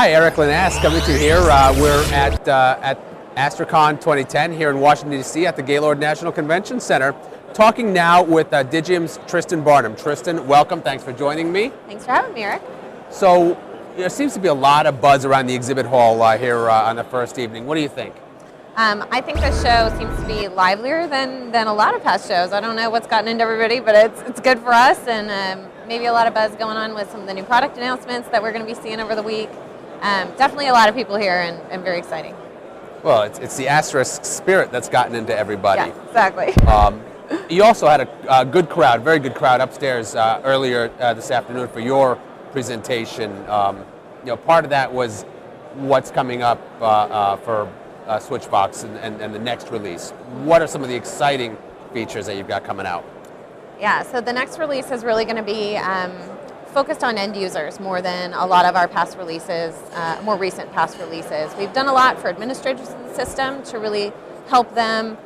Hi, Erik Linask coming to you here. We're at AstriCon 2010 here in Washington, D.C. at the Gaylord National Convention Center. Talking now with Digium's Tristan Barnum. Tristan, welcome. Thanks for joining me. Thanks for having me, Erik. So, there seems to be a lot of buzz around the exhibit hall here on the first evening. What do you think? I think this show seems to be livelier than a lot of past shows. I don't know what's gotten into everybody, but it's good for us, and maybe a lot of buzz going on with some of the new product announcements that we're going to be seeing over the week. Definitely a lot of people here, and very exciting. Well, it's the asterisk spirit that's gotten into everybody. Yeah, exactly. You also had a good crowd, very good crowd upstairs earlier this afternoon for your presentation. Part of that was what's coming up for Switchbox and the next release. What are some of the exciting features that you've got coming out? Yeah, so the next release is really going to be focused on end users more than a lot of our past releases, more recent past releases. We've done a lot for administrators in the system to really help them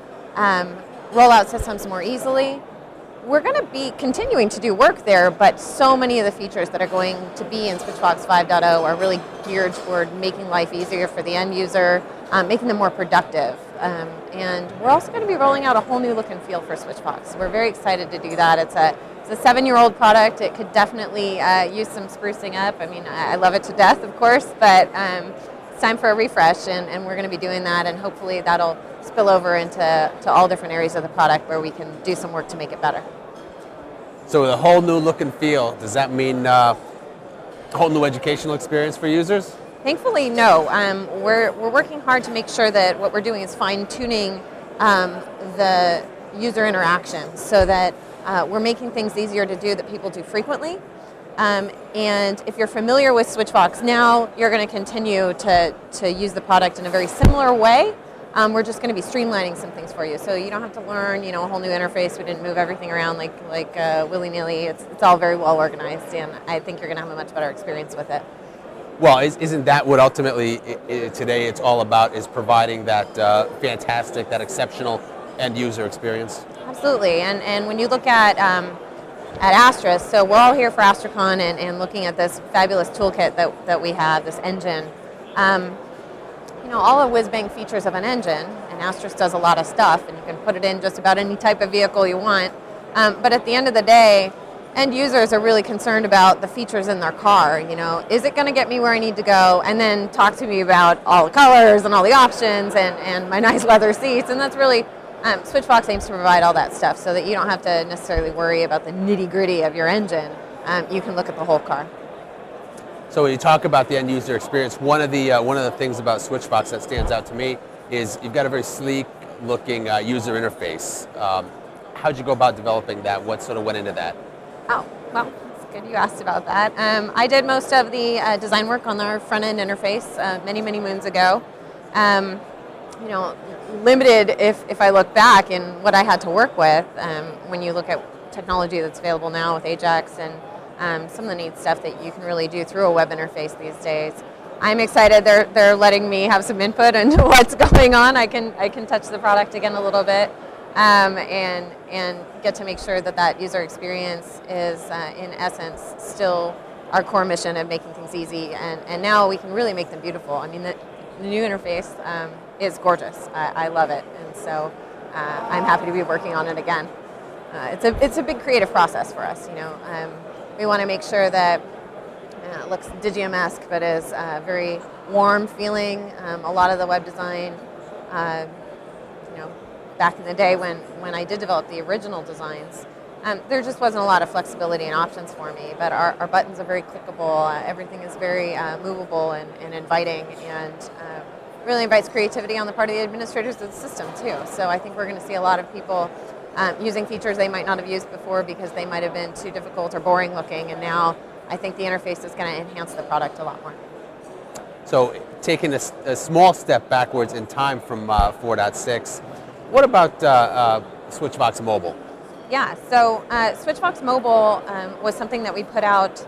roll out systems more easily. We're going to be continuing to do work there, but so many of the features that are going to be in Switchbox 5.0 are really geared toward making life easier for the end user, making them more productive. And we're also going to be rolling out a whole new look and feel for Switchbox. We're very excited to do that. It's a 7-year-old product. It could definitely use some sprucing up. I mean, I love it to death, of course, but it's time for a refresh, and we're going to be doing that, and hopefully that'll spill over into all different areas of the product where we can do some work to make it better. So with a whole new look and feel, does that mean a whole new educational experience for users? Thankfully, no. We're working hard to make sure that what we're doing is fine-tuning the user interaction so that we're making things easier to do that people do frequently. And if you're familiar with Switchbox now, you're going to continue to use the product in a very similar way. We're just going to be streamlining some things for you, so you don't have to learn, a whole new interface. We didn't move everything around like willy-nilly. It's all very well organized, and I think you're going to have a much better experience with it. Well, isn't that what ultimately today it's all about? Is providing that fantastic, that exceptional end user experience? Absolutely, and when you look at Astra, so we're all here for AstriCon and looking at this fabulous toolkit that we have, this engine. All the whiz-bang features of an engine, and Astra does a lot of stuff, and you can put it in just about any type of vehicle you want. But at the end of the day, end users are really concerned about the features in their car. Is it going to get me where I need to go? And then talk to me about all the colors and all the options and my nice leather seats. And that's really, Switchbox aims to provide all that stuff so that you don't have to necessarily worry about the nitty-gritty of your engine. You can look at the whole car. So when you talk about the end user experience, one of the things about Switchbox that stands out to me is you've got a very sleek looking user interface. How'd you go about developing that? What sort of went into that? Oh, well, it's good you asked about that. I did most of the design work on our front end interface many moons ago. Limited if I look back in what I had to work with when you look at technology that's available now with Ajax and some of the neat stuff that you can really do through a web interface these days. I'm excited they're letting me have some input into what's going on. I can touch the product again a little bit and get to make sure that user experience is in essence still our core mission of making things easy, and now we can really make them beautiful. I mean, the new interface is gorgeous. I love it, and so I'm happy to be working on it again. It's a big creative process for us. We want to make sure that it looks digium-esque, but is very warm feeling. A lot of the web design, back in the day when I did develop the original designs, there just wasn't a lot of flexibility and options for me. But our buttons are very clickable. Everything is very movable and inviting, and really invites creativity on the part of the administrators of the system too. So I think we're going to see a lot of people using features they might not have used before because they might have been too difficult or boring looking, and now I think the interface is going to enhance the product a lot more. So taking a small step backwards in time from 4.6, what about Switchbox Mobile? Yeah, so Switchbox Mobile was something that we put out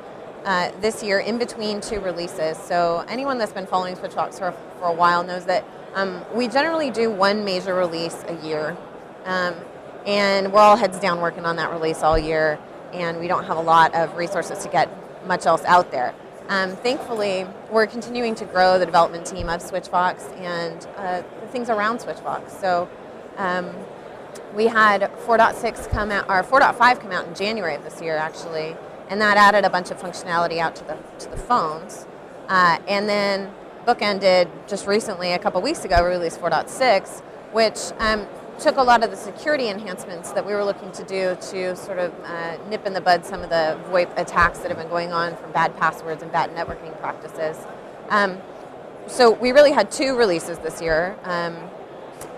this year in between two releases. So anyone that's been following Switchbox for a while knows that we generally do one major release a year. And we're all heads down working on that release all year, and we don't have a lot of resources to get much else out there. Thankfully, we're continuing to grow the development team of Switchbox and the things around Switchbox. So we had 4.6 come out, or 4.5 come out in January of this year, actually, and that added a bunch of functionality out to the phones. And then bookended just recently, a couple weeks ago, we released 4.6, which took a lot of the security enhancements that we were looking to do to sort of nip in the bud some of the VoIP attacks that have been going on from bad passwords and bad networking practices. So we really had 2 releases this year.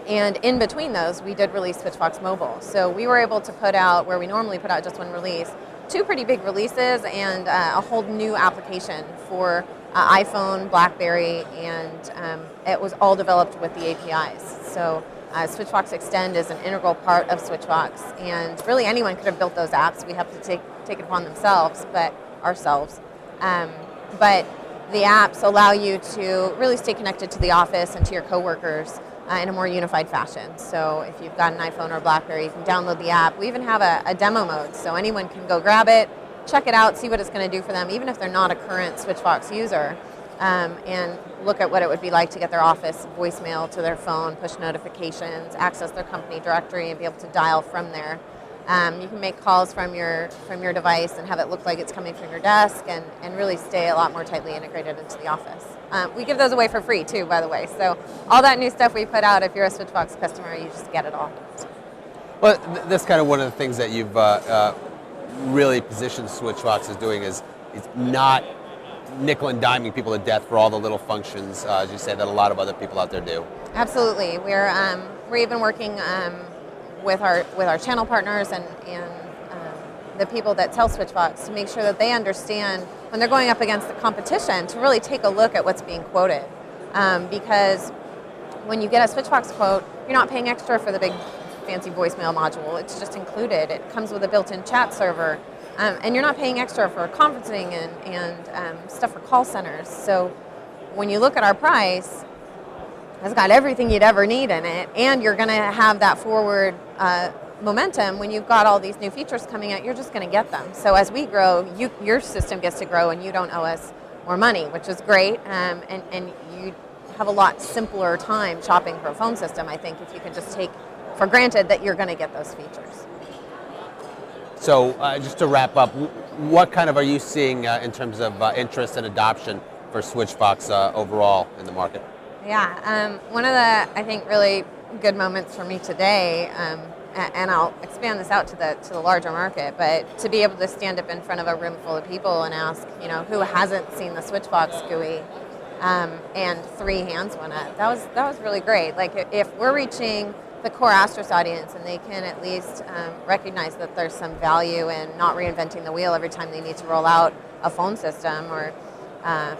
And in between those, we did release Switchbox Mobile. So we were able to put out, where we normally put out just 1 release, 2 pretty big releases and a whole new application for iPhone, BlackBerry, and it was all developed with the APIs. So Switchbox Extend is an integral part of Switchbox, and really anyone could have built those apps. We have to take it upon ourselves. But the apps allow you to really stay connected to the office and to your coworkers in a more unified fashion. So if you've got an iPhone or BlackBerry, you can download the app. We even have a demo mode, so anyone can go grab it, check it out, see what it's going to do for them, even if they're not a current Switchbox user, and look at what it would be like to get their office voicemail to their phone, push notifications, access their company directory, and be able to dial from there. You can make calls from your device and have it look like it's coming from your desk, and really stay a lot more tightly integrated into the office. We give those away for free too, by the way. So all that new stuff we put out, if you're a Switchbox customer, you just get it all. Well, that's kind of one of the things that you've really positioned Switchbox as doing is not nickel and diming people to death for all the little functions, as you say, that a lot of other people out there do. Absolutely. We're even working with our channel partners and the people that sell Switchbox to make sure that they understand when they're going up against the competition to really take a look at what's being quoted. Because when you get a Switchbox quote, you're not paying extra for the big fancy voicemail module. It's just included. It comes with a built-in chat server. And you're not paying extra for conferencing and stuff for call centers. So when you look at our price, it's got everything you'd ever need in it, and you're going to have that forward momentum when you've got all these new features coming out. You're just going to get them. So as we grow, your system gets to grow, and you don't owe us more money, which is great. And you have a lot simpler time shopping for a phone system, I think, if you can just take for granted that you're going to get those features. So just to wrap up, what kind of are you seeing in terms of interest and adoption for Switchbox overall in the market? Yeah, one of the, I think, really good moments for me today, and I'll expand this out to the larger market, but to be able to stand up in front of a room full of people and ask, who hasn't seen the Switchbox GUI, and 3 hands went up. That was really great. Like, if we're reaching the core Astros audience and they can at least recognize that there's some value in not reinventing the wheel every time they need to roll out a phone system or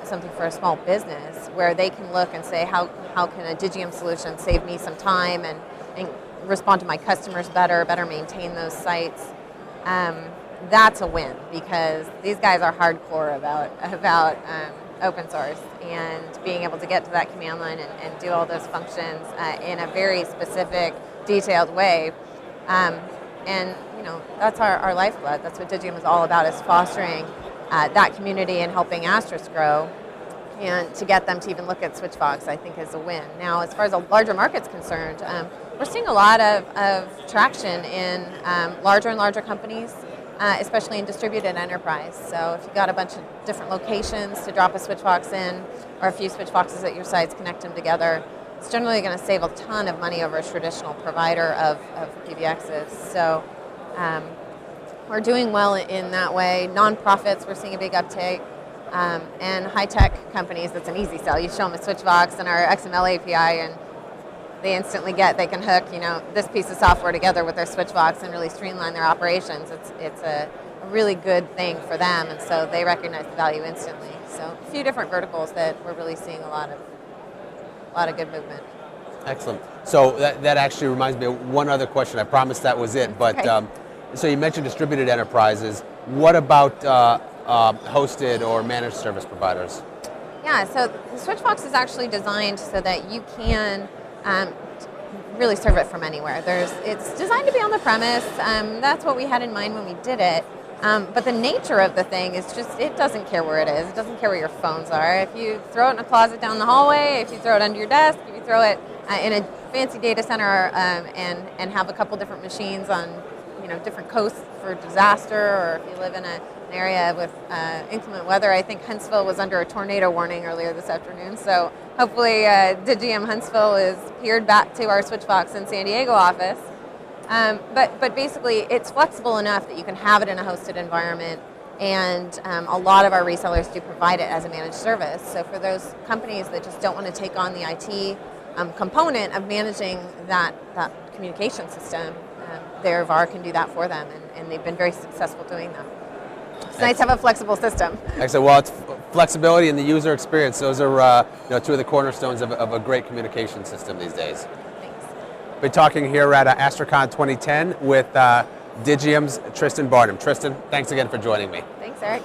something for a small business, where they can look and say, how can a digium solution save me some time and respond to my customers better maintain those sites. That's a win, because these guys are hardcore about open source and being able to get to that command line and do all those functions in a very specific, detailed way. And that's our lifeblood. That's what Digium is all about, is fostering that community and helping Astros grow. And to get them to even look at Switchbox, I think, is a win. Now, as far as the larger market's concerned, we're seeing a lot of traction in larger and larger companies, especially in distributed enterprise. So if you've got a bunch of different locations to drop a Switchbox in, or a few Switchboxes at your sites, connect them together, it's generally going to save a ton of money over a traditional provider of PBXs. So we're doing well in that way. Nonprofits, we're seeing a big uptake. And high-tech companies, it's an easy sell. You show them a Switchbox and our XML API, and they instantly they can hook, this piece of software together with their Switchbox and really streamline their operations. It's a really good thing for them, and so they recognize the value instantly. So a few different verticals that we're really seeing a lot of good movement. Excellent. So that actually reminds me of one other question. I promised that was it, but okay. So you mentioned distributed enterprises. What about hosted or managed service providers? Yeah, so the Switchbox is actually designed so that you can really serve it from anywhere. It's designed to be on the premise. That's what we had in mind when we did it. But the nature of the thing is just, it doesn't care where it is. It doesn't care where your phones are. If you throw it in a closet down the hallway, if you throw it under your desk, if you throw it in a fancy data center and have a couple different machines on different coasts for disaster, or if you live in an area with inclement weather. I think Huntsville was under a tornado warning earlier this afternoon, so hopefully digium Huntsville is peered back to our Switchbox in San Diego office. But basically, it's flexible enough that you can have it in a hosted environment, and a lot of our resellers do provide it as a managed service. So for those companies that just don't want to take on the IT component of managing that communication system, their VAR can do that for them, and they've been very successful doing that. It's nice to have a flexible system. Excellent. Well, it's flexibility and the user experience. Those are two of the cornerstones of a great communication system these days. Thanks. We're talking here at AstriCon 2010 with Digium's Tristan Barnum. Tristan, thanks again for joining me. Thanks, Erik.